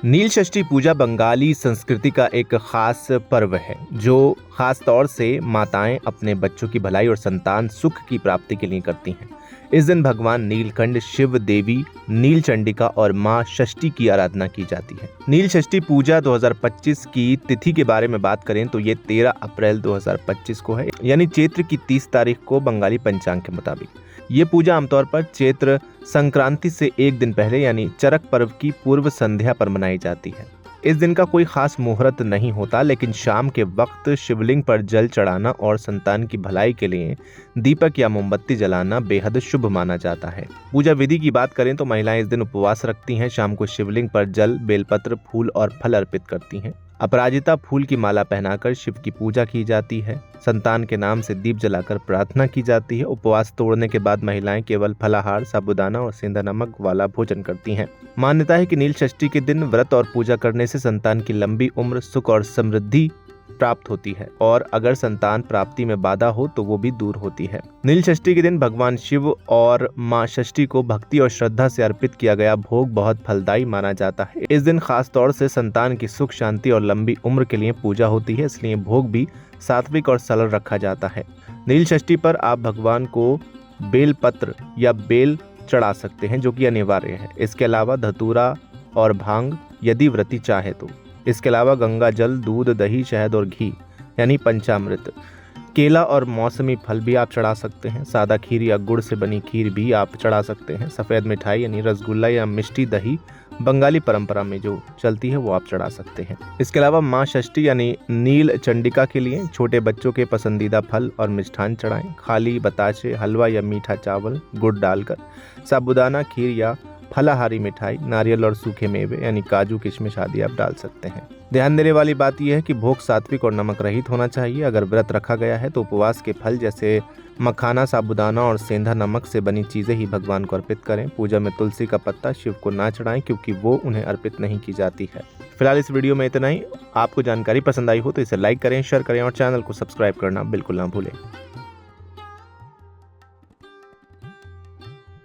नील षष्ठी पूजा बंगाली संस्कृति का एक खास पर्व है जो खास तौर से माताएं अपने बच्चों की भलाई और संतान सुख की प्राप्ति के लिए करती हैं। इस दिन भगवान नीलकंठ, शिव देवी नील चंडिका और मां षष्ठी की आराधना की जाती है। नील षष्ठी पूजा 2025 की तिथि के बारे में बात करें तो ये 13 अप्रैल 2025 को है, यानी चैत्र की 30 तारीख को बंगाली पंचांग के मुताबिक। ये पूजा आमतौर पर चैत्र संक्रांति से एक दिन पहले यानी चरक पर्व की पूर्व संध्या पर मनाई जाती है। इस दिन का कोई खास मुहूर्त नहीं होता, लेकिन शाम के वक्त शिवलिंग पर जल चढ़ाना और संतान की भलाई के लिए दीपक या मोमबत्ती जलाना बेहद शुभ माना जाता है। पूजा विधि की बात करें तो महिलाएं इस दिन उपवास रखती हैं। शाम को शिवलिंग पर जल, बेलपत्र, फूल और फल अर्पित करती हैं। अपराजिता फूल की माला पहनाकर शिव की पूजा की जाती है। संतान के नाम से दीप जलाकर प्रार्थना की जाती है। उपवास तोड़ने के बाद महिलाएं केवल फलाहार, साबूदाना और सेंधा नमक वाला भोजन करती हैं। मान्यता है कि नील षष्ठी के दिन व्रत और पूजा करने से संतान की लंबी उम्र, सुख और समृद्धि प्राप्त होती है और अगर संतान प्राप्ति में बाधा हो तो वो भी दूर होती है। नील षष्ठी के दिन भगवान शिव और मां षष्ठी को भक्ति और श्रद्धा से अर्पित किया गया भोग बहुत फलदायी माना जाता है। इस दिन खास तौर से संतान की सुख, शांति और लंबी उम्र के लिए पूजा होती है, इसलिए भोग भी सात्विक और सरल रखा जाता है। नील षष्ठी पर आप भगवान को बेल पत्र या बेल चढ़ा सकते हैं, जो कि अनिवार्य है। इसके अलावा धतूरा और भांग यदि व्रती चाहे तो। इसके अलावा गंगा जल, दूध, दही, शहद और घी यानी पंचामृत, केला और मौसमी फल भी आप चढ़ा सकते हैं। सादा खीर या गुड़ से बनी खीर भी आप चढ़ा सकते हैं। सफ़ेद मिठाई यानी रसगुल्ला या मिष्टी दही बंगाली परंपरा में जो चलती है वो आप चढ़ा सकते हैं। इसके अलावा मां षष्ठी यानी नील चंडिका के लिए छोटे बच्चों के पसंदीदा फल और मिष्ठान चढ़ाएं। खाली बताशे, हलवा या मीठा चावल, गुड़ डालकर, साबूदाना खीर या फलाहारी मिठाई, नारियल और सूखे मेवे यानी काजू, किशमिश आदि आप डाल सकते हैं। ध्यान देने वाली बात यह है कि भोग सात्विक और नमक रहित होना चाहिए। अगर व्रत रखा गया है तो उपवास के फल जैसे मखाना, साबूदाना और सेंधा नमक से बनी चीजें ही भगवान को अर्पित करें। पूजा में तुलसी का पत्ता शिव को ना चढ़ाएं क्योंकि वो उन्हें अर्पित नहीं की जाती है। फिलहाल इस वीडियो में इतना ही। आपको जानकारी पसंद आई हो तो इसे लाइक करें, शेयर करें और चैनल को सब्सक्राइब करना बिल्कुल ना भूलें।